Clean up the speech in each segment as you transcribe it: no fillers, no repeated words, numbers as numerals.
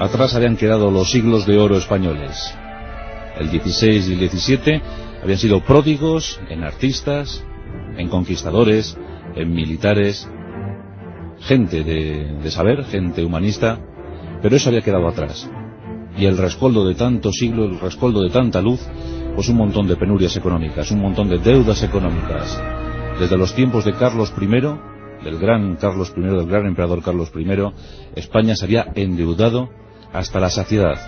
Atrás habían quedado los siglos de oro españoles. El XVI y el XVII habían sido pródigos en artistas, en conquistadores, en militares, gente de saber, gente humanista, pero eso había quedado atrás. Y el rescoldo de tantos siglos, el rescoldo de tanta luz, pues un montón de penurias económicas, un montón de deudas económicas. Desde los tiempos de Carlos I, del gran Carlos I, del gran emperador Carlos I, España se había endeudado hasta la saciedad.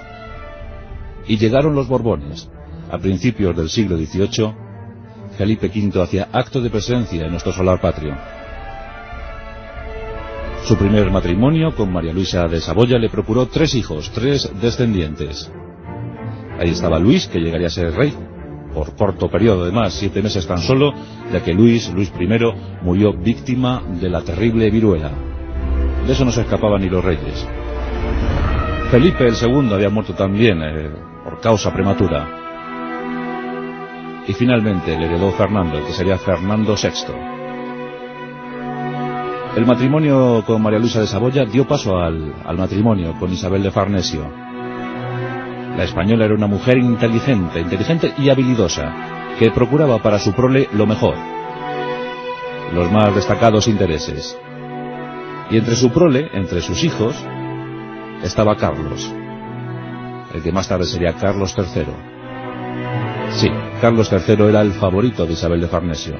Y llegaron los Borbones. A principios del siglo XVIII, Felipe V hacía acto de presencia en nuestro solar patrio. Su primer matrimonio con María Luisa de Saboya le procuró 3 hijos, 3 descendientes. Ahí estaba Luis, que llegaría a ser rey, por corto periodo además, 7 meses tan solo, ya que Luis I, murió víctima de la terrible viruela. De eso no se escapaban ni los reyes. Felipe II había muerto también por causa prematura. Y finalmente le heredó Fernando, el que sería Fernando VI. El matrimonio con María Luisa de Saboya dio paso al matrimonio con Isabel de Farnesio. La española era una mujer inteligente y habilidosa, que procuraba para su prole lo mejor, los más destacados intereses. Y entre su prole, entre sus hijos, estaba Carlos, el que más tarde sería Carlos III. Sí, Carlos III era el favorito de Isabel de Farnesio.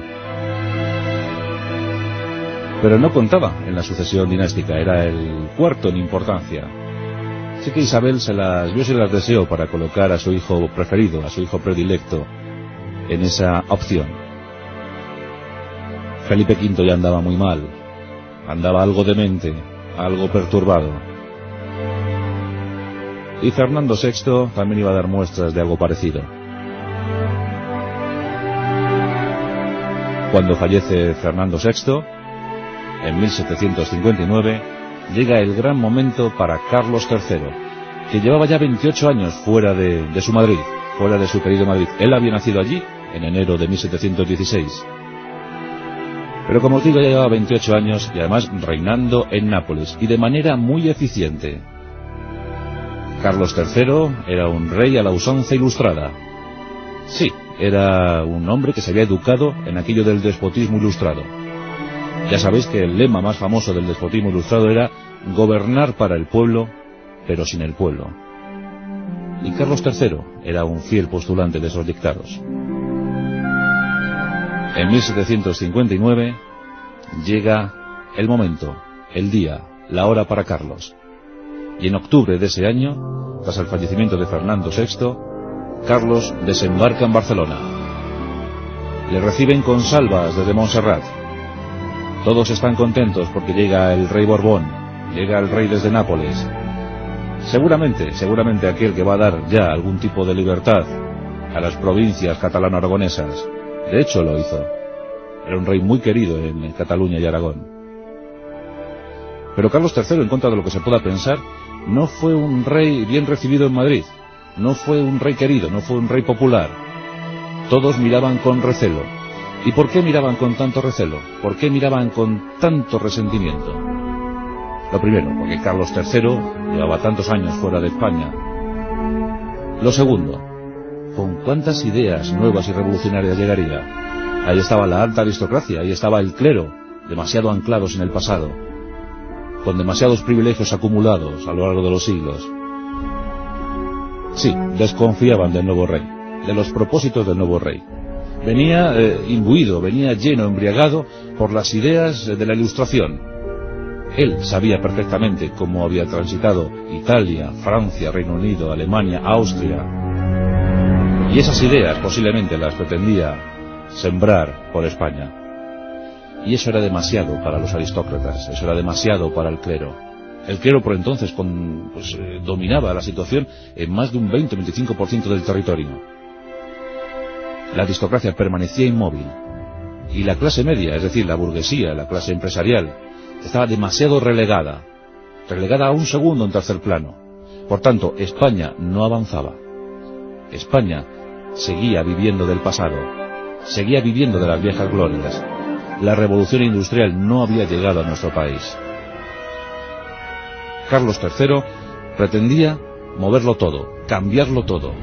Pero no contaba en la sucesión dinástica, era el cuarto en importancia. Así que Isabel se las deseó para colocar a su hijo preferido, a su hijo predilecto, en esa opción. Felipe V ya andaba muy mal, andaba algo demente, algo perturbado. Y Fernando VI también iba a dar muestras de algo parecido. Cuando fallece Fernando VI, en 1759, llega el gran momento para Carlos III, que llevaba ya 28 años fuera de su Madrid, fuera de su querido Madrid. Él había nacido allí, en enero de 1716. Pero como os digo, ya llevaba 28 años y además reinando en Nápoles, y de manera muy eficiente. Carlos III era un rey a la usanza ilustrada. Sí, era un hombre que se había educado en aquello del despotismo ilustrado. Ya sabéis que el lema más famoso del despotismo ilustrado era gobernar para el pueblo, pero sin el pueblo. Y Carlos III era un fiel postulante de esos dictados. En 1759 llega el momento, el día, la hora para Carlos. Y en octubre de ese año, tras el fallecimiento de Fernando VI, Carlos desembarca en Barcelona. Le reciben con salvas desde Montserrat. Todos están contentos porque llega el rey Borbón, llega el rey desde Nápoles. Seguramente aquel que va a dar ya algún tipo de libertad a las provincias catalano-aragonesas. De hecho lo hizo. Era un rey muy querido en Cataluña y Aragón. Pero Carlos III, en contra de lo que se pueda pensar, no fue un rey bien recibido en Madrid. No fue un rey querido, no fue un rey popular. Todos miraban con recelo. ¿Y por qué miraban con tanto recelo? ¿Por qué miraban con tanto resentimiento? Lo primero, porque Carlos III llevaba tantos años fuera de España. Lo segundo, ¿con cuántas ideas nuevas y revolucionarias llegaría? Ahí estaba la alta aristocracia, ahí estaba el clero, demasiado anclados en el pasado, con demasiados privilegios acumulados a lo largo de los siglos. Sí, desconfiaban del nuevo rey, de los propósitos del nuevo rey. Venía imbuido, venía lleno, embriagado por las ideas de la Ilustración. Él sabía perfectamente cómo había transitado Italia, Francia, Reino Unido, Alemania, Austria. Y esas ideas posiblemente las pretendía sembrar por España. Y eso era demasiado para los aristócratas, eso era demasiado para el clero. El clero por entonces dominaba la situación en más de un 20-25% del territorio. La aristocracia permanecía inmóvil. Y la clase media, es decir, la burguesía, la clase empresarial, estaba demasiado relegada a un segundo, un tercer plano. Por tanto, España no avanzaba. España seguía viviendo del pasado, seguía viviendo de las viejas glorias. La revolución industrial no había llegado a nuestro país. Carlos III Pretendía moverlo todo, cambiarlo todo,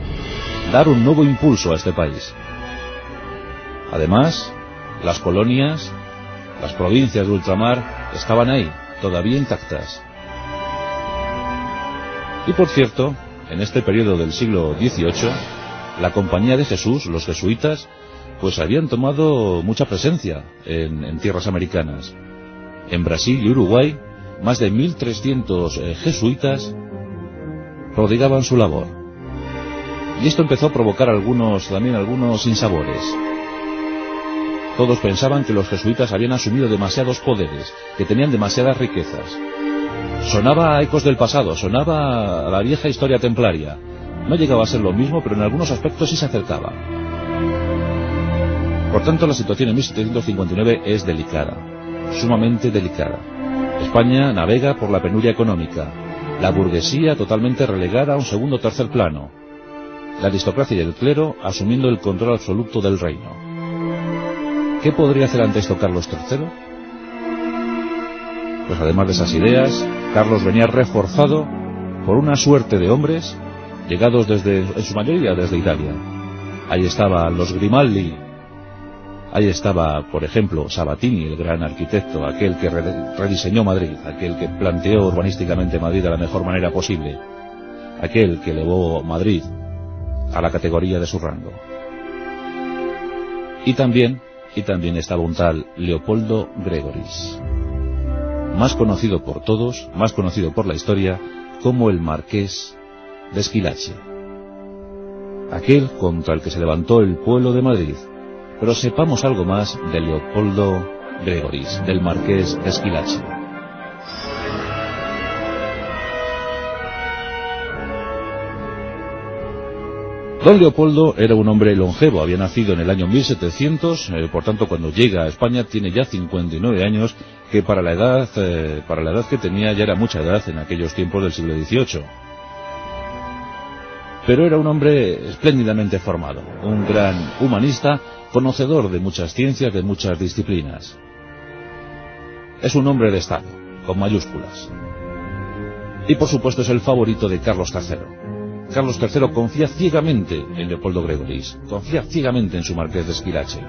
dar un nuevo impulso a este país. Además, las colonias, las provincias de ultramar estaban ahí, todavía intactas. Y por cierto, en este periodo del siglo XVIII, la Compañía de Jesús, los jesuitas, pues habían tomado mucha presencia en tierras americanas. En Brasil y Uruguay, más de 1300 jesuitas prodigaban su labor. Y esto empezó a provocar algunos sinsabores. Todos pensaban que los jesuitas habían asumido demasiados poderes, que tenían demasiadas riquezas. Sonaba a ecos del pasado, sonaba a la vieja historia templaria. No llegaba a ser lo mismo, pero en algunos aspectos sí se acercaba. Por tanto, la situación en 1759 es delicada, sumamente delicada. España navega por la penuria económica, la burguesía totalmente relegada a un segundo o tercer plano, la aristocracia y el clero asumiendo el control absoluto del reino. ¿Qué podría hacer ante esto Carlos III? Pues además de esas ideas, Carlos venía reforzado por una suerte de hombres llegados en su mayoría desde Italia. Ahí estaban los Grimaldi, ahí estaba, por ejemplo, Sabatini, el gran arquitecto, aquel que rediseñó Madrid, aquel que planteó urbanísticamente Madrid de la mejor manera posible, aquel que elevó Madrid a la categoría de su rango. Y también estaba un tal Leopoldo Gregoris, más conocido por todos, más conocido por la historia, como el Marqués de Esquilache, aquel contra el que se levantó el pueblo de Madrid. Pero sepamos algo más de Leopoldo Gregoris, del Marqués de Esquilache. Don Leopoldo era un hombre longevo, había nacido en el año 1700, por tanto cuando llega a España tiene ya 59 años, que para la edad que tenía ya era mucha edad en aquellos tiempos del siglo XVIII. Pero era un hombre espléndidamente formado, un gran humanista, conocedor de muchas ciencias, de muchas disciplinas. Es un hombre de Estado, con mayúsculas. Y por supuesto es el favorito de Carlos III. Carlos III confía ciegamente en Leopoldo Gregoris, confía ciegamente en su Marqués de Esquilache.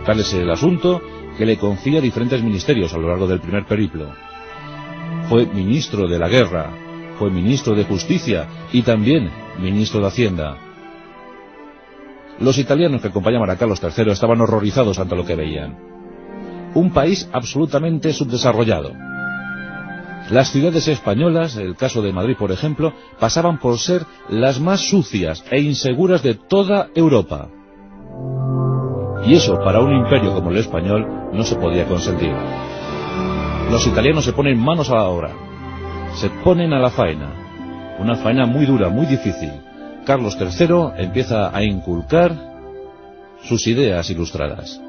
Tal es el asunto que le confía diferentes ministerios a lo largo del primer periplo. Fue ministro de la Guerra, fue ministro de Justicia y también ministro de Hacienda. Los italianos que acompañaban a Carlos III estaban horrorizados ante lo que veían. Un país absolutamente subdesarrollado. Las ciudades españolas, el caso de Madrid por ejemplo, pasaban por ser las más sucias e inseguras de toda Europa. Y eso para un imperio como el español no se podía consentir. Los italianos se ponen manos a la obra, se ponen a la faena, una faena muy dura, muy difícil. Carlos III empieza a inculcar sus ideas ilustradas.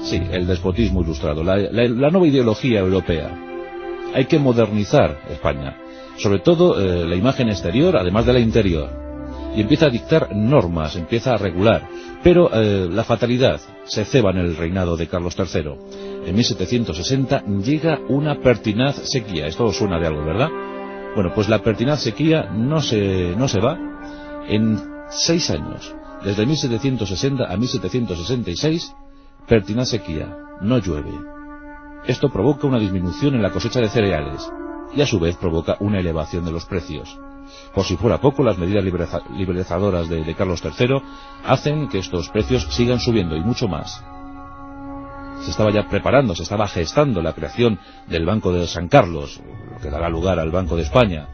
Sí, el despotismo ilustrado, la nueva ideología europea. Hay que modernizar España, sobre todo la imagen exterior, además de la interior. Y empieza a dictar normas, empieza a regular. Pero la fatalidad se ceba en el reinado de Carlos III. En 1760 llega una pertinaz sequía. Esto os suena de algo, ¿verdad? Bueno, pues la pertinaz sequía no se va. En 6 años, desde 1760 a 1766, pertinaz sequía, no llueve. Esto provoca una disminución en la cosecha de cereales y a su vez provoca una elevación de los precios. Por si fuera poco, las medidas liberalizadoras de Carlos III hacen que estos precios sigan subiendo y mucho más. Se estaba ya preparando, se estaba gestando la creación del Banco de San Carlos, lo que dará lugar al Banco de España.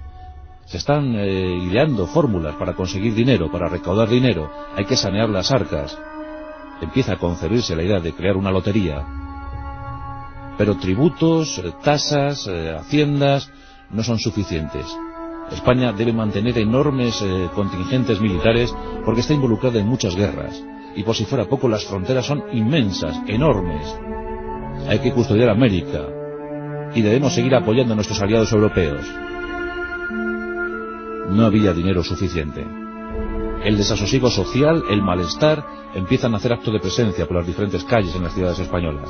Se están ideando fórmulas para conseguir dinero, para recaudar dinero. Hay que sanear las arcas. Empieza a concebirse la idea de crear una lotería. Pero tributos, tasas, haciendas no son suficientes. España debe mantener enormes contingentes militares porque está involucrada en muchas guerras. Y por si fuera poco, las fronteras son inmensas, enormes. Hay que custodiar América. Y debemos seguir apoyando a nuestros aliados europeos. No había dinero suficiente. El desasosiego social, el malestar, empiezan a hacer acto de presencia por las diferentes calles en las ciudades españolas.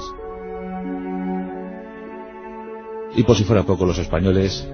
Y por si fuera poco, los españoles